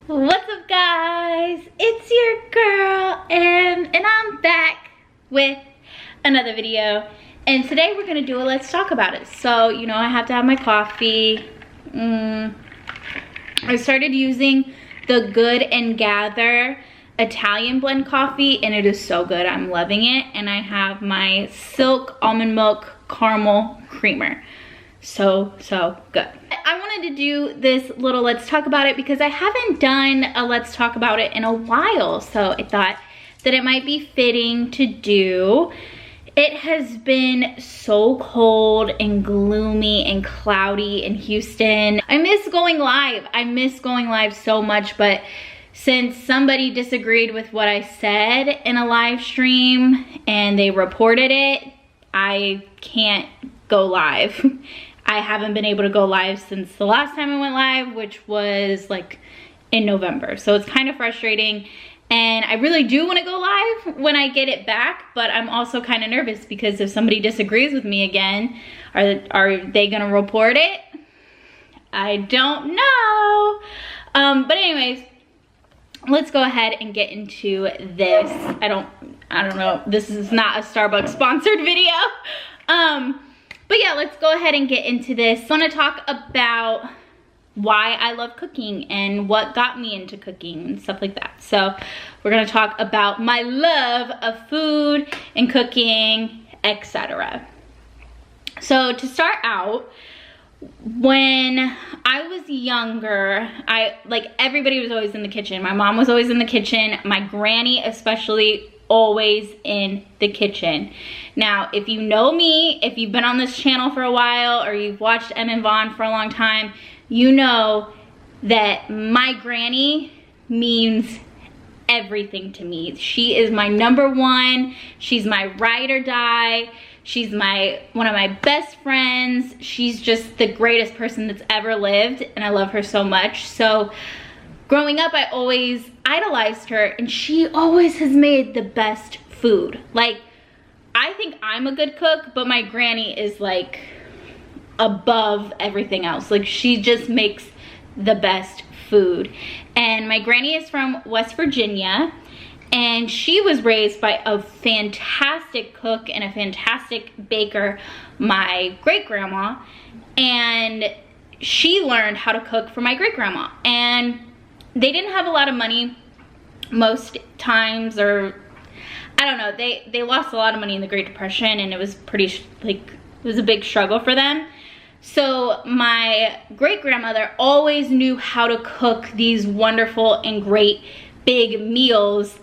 What's up, guys? It's your girl and I'm back with another video, and today we're gonna do a let's talk about it. So you know, I have to have my coffee. I started using the Good and Gather Italian blend coffee, and it is so good. I'm loving it. And I have my Silk almond milk caramel creamer. So good. I wanted to do this little let's talk about it because I haven't done a let's talk about it in a while, so I thought that it might be fitting to do. It has been so cold and gloomy and cloudy in Houston. I miss going live. I miss going live so much, but since somebody disagreed with what I said in a live stream and they reported it, I can't go live. I haven't been able to go live since the last time I went live, which was like in November. So it's kind of frustrating. And I really do want to go live when I get it back, but I'm also kind of nervous because if somebody disagrees with me again, are they gonna report it? I don't know. But anyways, let's go ahead and get into this. I don't know. This is not a Starbucks sponsored video. But yeah, let's go ahead and get into this. I want to talk about why I love cooking and what got me into cooking and stuff like that. So we're going to talk about my love of food and cooking, etc. So to start out, when I was younger, everybody was always in the kitchen. My mom was always in the kitchen. My granny especially, always in the kitchen. Now, if you know me, if you've been on this channel for a while or you've watched Em and Vaughn for a long time, you know that my granny means everything to me. She is my number one. She's my ride or die. She's one of my best friends. She's just the greatest person that's ever lived, and I love her so much. So growing up, I always idolized her, and she always has made the best food. Like, I think I'm a good cook, but my granny is like above everything else. Like, she just makes the best food. And my granny is from West Virginia, and she was raised by a fantastic cook and a fantastic baker, my great-grandma, and she learned how to cook from my great-grandma. And they didn't have a lot of money most times, or I don't know, they lost a lot of money in the Great Depression, and it was it was a big struggle for them. So my great-grandmother always knew how to cook these wonderful and great big meals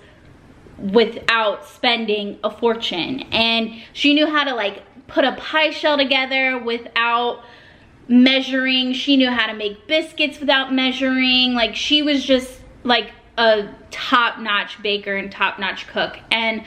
without spending a fortune. And she knew how to like put a pie shell together without measuring. She knew how to make biscuits without measuring. Like, she was just like a top-notch baker and top-notch cook. And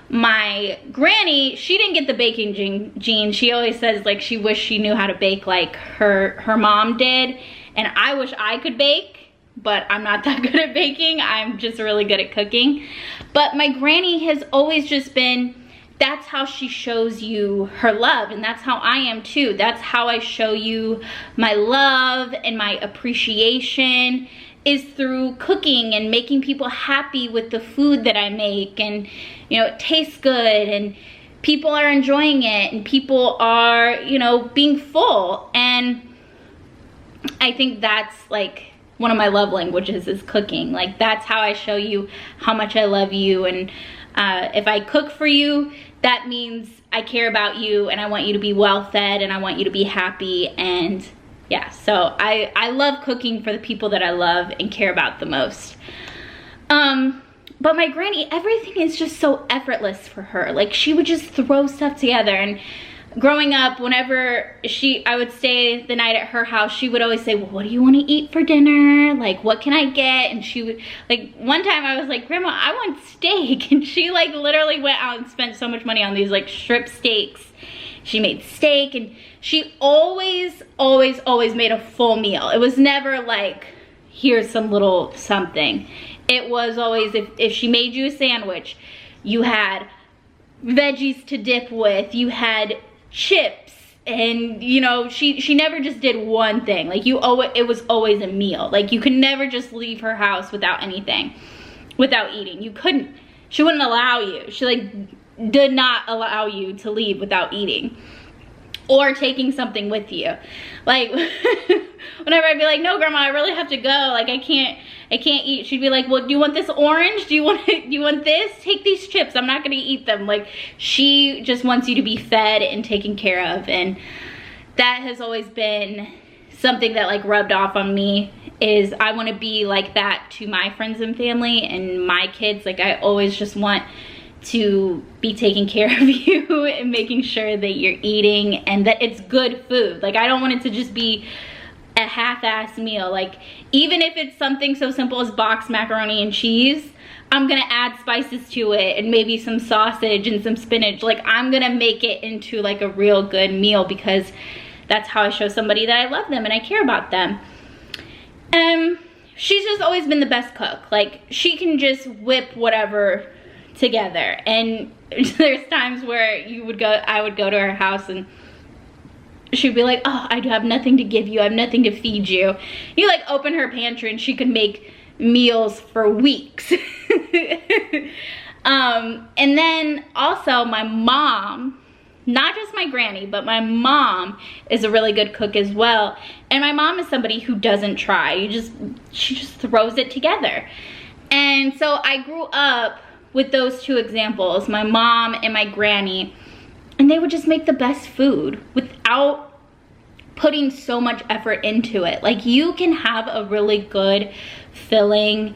my granny, she didn't get the baking gene. She always says like she wished she knew how to bake like her mom did, and I wish I could bake, but I'm not that good at baking. I'm just really good at cooking. But my granny has always just been, that's how she shows you her love, and that's how I am too. That's how I show you my love and my appreciation, is through cooking and making people happy with the food that I make. And you know, it tastes good and people are enjoying it and people are, you know, being full. And I think that's like one of my love languages, is cooking. Like, that's how I show you how much I love you. And if I cook for you, that means I care about you and I want you to be well fed and I want you to be happy. And yeah, so I love cooking for the people that I love and care about the most. But my granny, everything is just so effortless for her. Like, she would just throw stuff together. And growing up, whenever I would stay the night at her house, she would always say, well, what do you want to eat for dinner? Like, what can I get? And she would, like, one time I was like, Grandma, I want steak. And she like literally went out and spent so much money on these like strip steaks. She made steak, and she always made a full meal. It was never like, here's some little something. It was always, if she made you a sandwich, you had veggies to dip with, you had chips, And you know, she never just did one thing. Like it was always a meal. Like you could never just leave her house without anything, without eating. You couldn't. She wouldn't allow you. She like did not allow you to leave without eating or taking something with you. Like whenever I'd be like, no grandma, I really have to go, like I can't eat, she'd be like, well, do you want this orange? Do you want this? Take these chips, I'm not gonna eat them. Like she just wants you to be fed and taken care of. And that has always been something that like rubbed off on me, is I want to be like that to my friends and family and my kids. Like I always just want to be taking care of you and making sure that you're eating and that it's good food. Like I don't want it to just be a half-ass meal. Like even if it's something so simple as boxed macaroni and cheese, I'm gonna add spices to it and maybe some sausage and some spinach. Like I'm gonna make it into like a real good meal, because that's how I show somebody that I love them and I care about them. She's just always been the best cook. Like she can just whip whatever together. And there's times where I would go to her house and she'd be like, oh, I have nothing to give you, I have nothing to feed you. You like open her pantry and she could make meals for weeks. And then also my mom, not just my granny, but my mom is a really good cook as well. And my mom is somebody who doesn't try. She just throws it together. And so I grew up with those two examples, my mom and my granny, and they would just make the best food without putting so much effort into it. Like you can have a really good, filling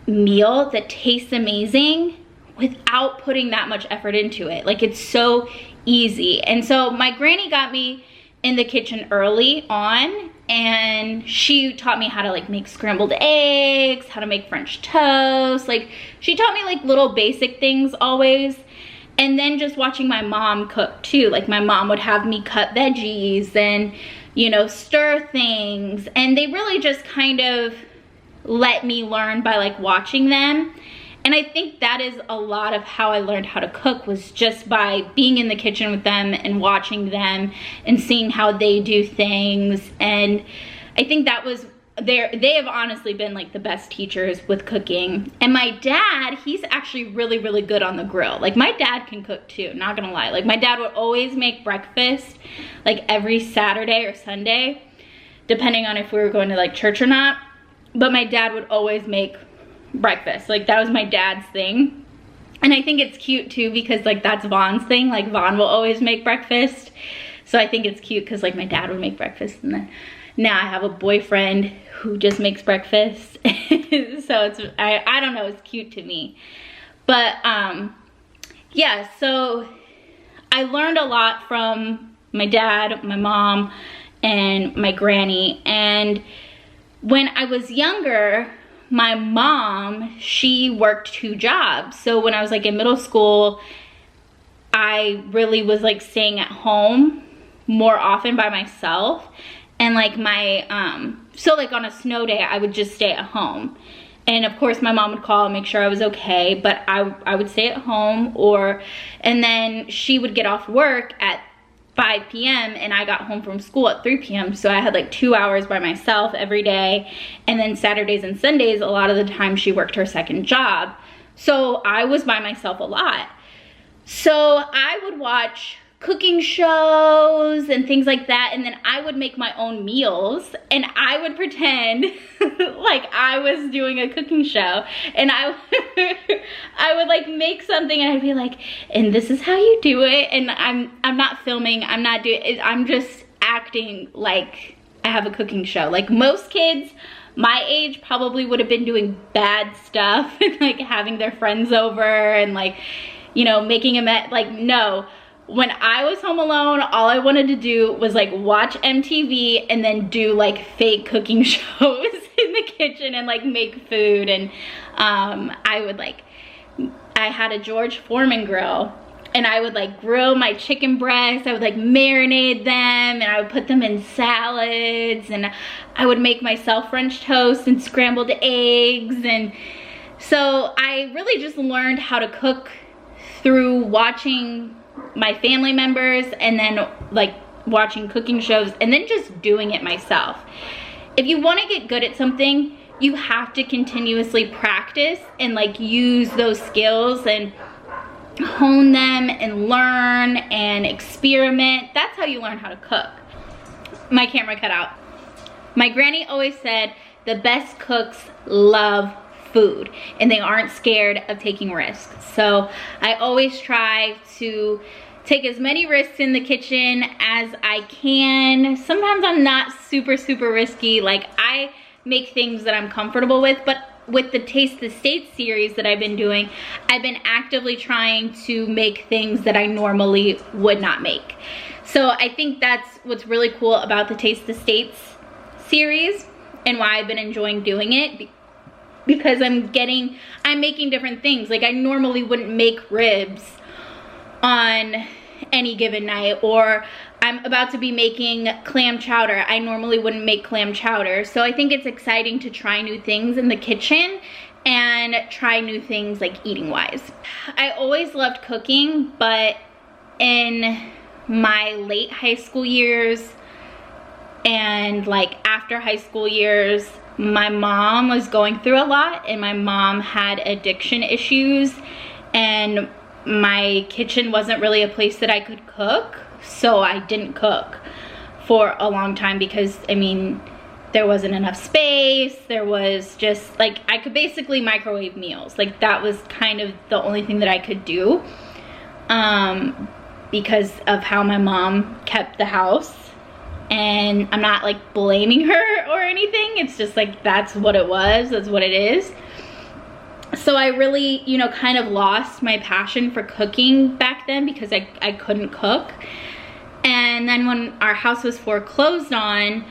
meal that tastes amazing without putting that much effort into it. Like it's so easy. And so my granny got me in the kitchen early on, and she taught me how to like make scrambled eggs, how to make French toast. Like she taught me like little basic things always. And then just watching my mom cook too. Like my mom would have me cut veggies and, you know, stir things. And they really just kind of let me learn by like watching them. And I think that is a lot of how I learned how to cook, was just by being in the kitchen with them and watching them and seeing how they do things. And I think that was, they have honestly been like the best teachers with cooking. And my dad, he's actually really, really good on the grill. Like my dad can cook too, not gonna lie. Like my dad would always make breakfast like every Saturday or Sunday, depending on if we were going to like church or not. But my dad would always make breakfast. Like that was my dad's thing. And I think it's cute too, because like that's Vaughn's thing. Like Vaughn will always make breakfast. So I think it's cute because like my dad would make breakfast, and then now I have a boyfriend who just makes breakfast. So it's, I don't know, it's cute to me. But yeah, so I learned a lot from my dad, my mom, and my granny. And when I was younger, my mom, she worked 2 jobs. So when I was like in middle school, I really was like staying at home more often by myself. And like so like on a snow day, I would just stay at home. And of course my mom would call and make sure I was okay, but I would stay at home, and then she would get off work at 5 p.m. and I got home from school at 3 p.m. So I had like 2 hours by myself every day. And then Saturdays and Sundays, a lot of the time she worked her second job. So I was by myself a lot. So I would watch cooking shows and things like that, and then I would make my own meals, and I would pretend like I was doing a cooking show, and I would like make something and I'd be like, and this is how you do it, and I'm not filming, I'm not doing it, I'm just acting like I have a cooking show. Like most kids my age probably would have been doing bad stuff and like having their friends over and like, you know, making a mess. Like no, when I was home alone, all I wanted to do was like watch MTV and then do like fake cooking shows in the kitchen and like make food. And I had a George Foreman grill, and I would like grill my chicken breasts. I would like marinate them, and I would put them in salads, and I would make myself French toast and scrambled eggs. And so I really just learned how to cook through watching my family members, and then like watching cooking shows, and then just doing it myself. If you want to get good at something, you have to continuously practice and like use those skills and hone them and learn and experiment. That's how you learn how to cook. My camera cut out. My granny always said the best cooks love food and they aren't scared of taking risks. So I always try to take as many risks in the kitchen as I can. Sometimes I'm not super risky. Like, I make things that I'm comfortable with, but with the Taste the States series that I've been doing, I've been actively trying to make things that I normally would not make. So I think that's what's really cool about the Taste the States series and why I've been enjoying doing it, because I'm making different things. Like, I normally wouldn't make ribs on any given night, or I'm about to be making clam chowder. I normally wouldn't make clam chowder. So I think it's exciting to try new things in the kitchen and try new things like eating wise. I always loved cooking, but in my late high school years and like after high school years, my mom was going through a lot, and my mom had addiction issues, and my kitchen wasn't really a place that I could cook, so I didn't cook for a long time because, I mean, there wasn't enough space. There was just, like, I could basically microwave meals. Like, that was kind of the only thing that I could do because of how my mom kept the house. And I'm not, like, blaming her or anything. It's just, like, that's what it was. That's what it is. So I really, you know, kind of lost my passion for cooking back then because I couldn't cook. And then when our house was foreclosed on,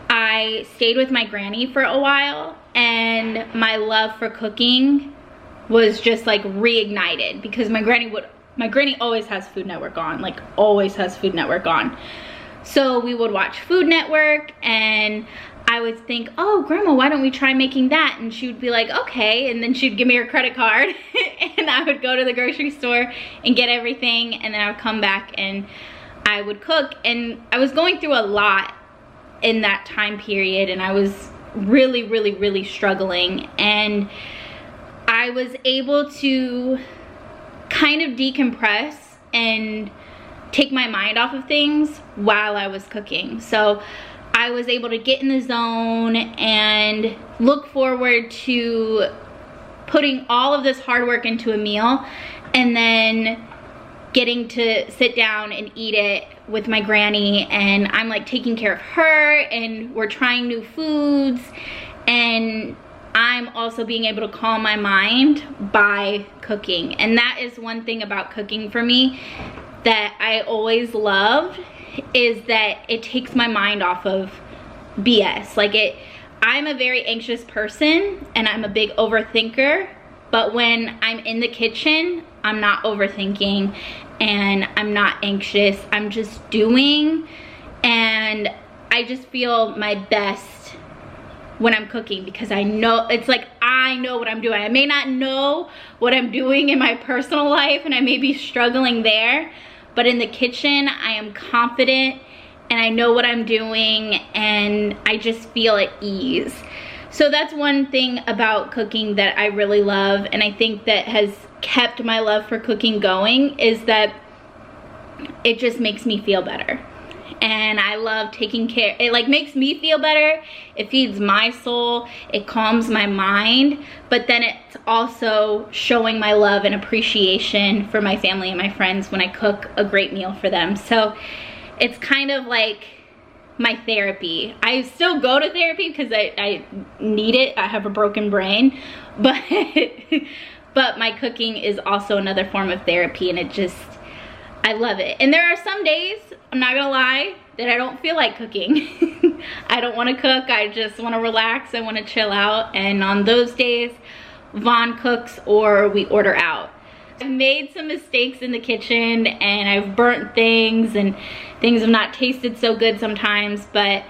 I stayed with my granny for a while, and my love for cooking was just like reignited because my granny always has Food Network on, like always has Food Network on. So we would watch Food Network, and I would think, oh, Grandma, why don't we try making that? And she would be like, okay. And then she'd give me her credit card and I would go to the grocery store and get everything. And then I would come back and I would cook. And I was going through a lot in that time period, and I was really struggling. And I was able to kind of decompress and take my mind off of things while I was cooking. So I was able to get in the zone and look forward to putting all of this hard work into a meal and then getting to sit down and eat it with my granny, and I'm like taking care of her, and we're trying new foods, and I'm also being able to calm my mind by cooking. And that is one thing about cooking for me that I always loved, is that it takes my mind off of BS. Like, I'm a very anxious person and I'm a big overthinker, but when I'm in the kitchen, I'm not overthinking and I'm not anxious. I'm just doing, and I just feel my best when I'm cooking because I know, it's like I know what I'm doing. I may not know what I'm doing in my personal life and I may be struggling there, but in the kitchen, I am confident and I know what I'm doing and I just feel at ease. So that's one thing about cooking that I really love, and I think that has kept my love for cooking going, is that it just makes me feel better. And I love taking care, it like makes me feel better, it feeds my soul, it calms my mind, but then it's also showing my love and appreciation for my family and my friends when I cook a great meal for them. So it's kind of like my therapy. I still go to therapy because I need it, I have a broken brain, but but my cooking is also another form of therapy, and it just, I love it. And there are some days, I'm not gonna lie, that I don't feel like cooking. I don't wanna cook, I just wanna relax, I wanna chill out, and on those days, Vaughn cooks or we order out. I've made some mistakes in the kitchen and I've burnt things and things have not tasted so good sometimes, but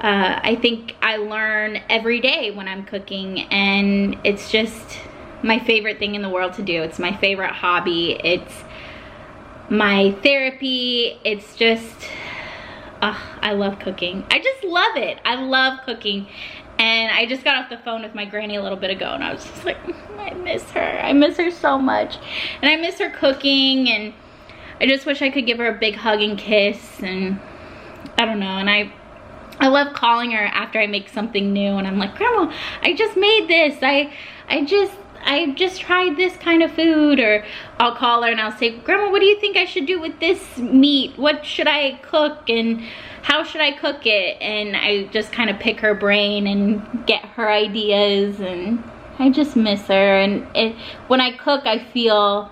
I think I learn every day when I'm cooking, and it's just my favorite thing in the world to do. It's my favorite hobby. It's my therapy. It's just, I love cooking. I just love it. I love cooking. And I just got off the phone with my granny a little bit ago, and I was just like, I miss her. I miss her so much. And I miss her cooking, and I just wish I could give her a big hug and kiss, and I don't know. And I love calling her after I make something new, and I'm like, Grandma, I just made this. I just tried this kind of food. Or I'll call her and I'll say, Grandma, what do you think I should do with this meat? What should I cook, and how should I cook it? And I just kind of pick her brain and get her ideas, and I just miss her. And when I cook, I feel,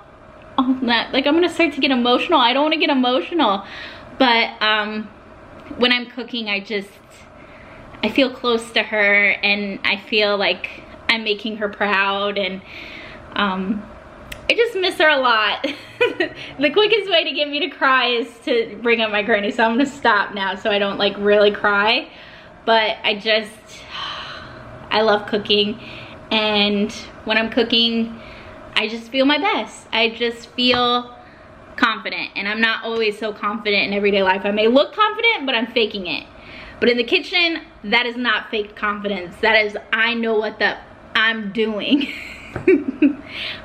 like I'm gonna start to get emotional. I don't want to get emotional, but when I'm cooking, I feel close to her, and I feel like I'm making her proud, and I just miss her a lot. The quickest way to get me to cry is to bring up my granny, so I'm gonna stop now so I don't like really cry. But I love cooking, and when I'm cooking, I just feel my best. I just feel confident, and I'm not always so confident in everyday life. I may look confident, but I'm faking it. But in the kitchen, that is not fake confidence. That is, I know what I'm doing.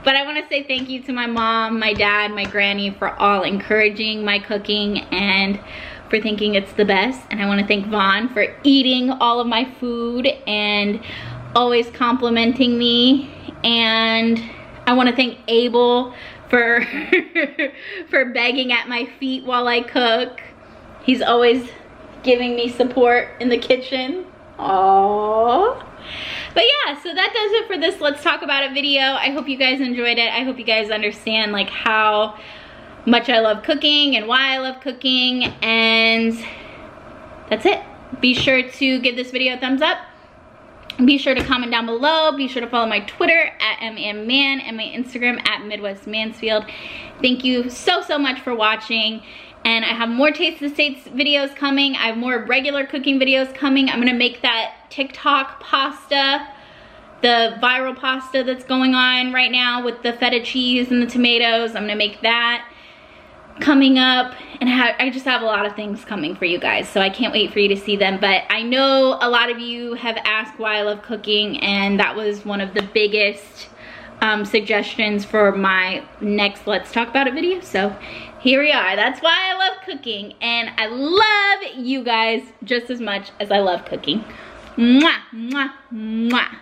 But I want to say thank you to my mom, my dad, my granny for all encouraging my cooking and for thinking it's the best. And I want to thank Vaughn for eating all of my food and always complimenting me. And I want to thank Abel for for begging at my feet while I cook. He's always giving me support in the kitchen. Aww. But yeah, so that does it for this Let's Talk About It video. I hope you guys enjoyed it. I hope you guys understand like how much I love cooking and why I love cooking. And that's it. Be sure to give this video a thumbs up. Be sure to comment down below. Be sure to follow my Twitter at MMMan and my Instagram at Midwest Mansfield. Thank you so much for watching. And I have more Taste the States videos coming. I have more regular cooking videos coming. I'm gonna make that TikTok pasta, the viral pasta that's going on right now with the feta cheese and the tomatoes. I'm gonna make that coming up. And I just have a lot of things coming for you guys, so I can't wait for you to see them. But I know a lot of you have asked why I love cooking, and that was one of the biggest suggestions for my next Let's Talk About It video. So here we are. That's why I love cooking, and I love you guys just as much as I love cooking. Mwah, mwah, mwah.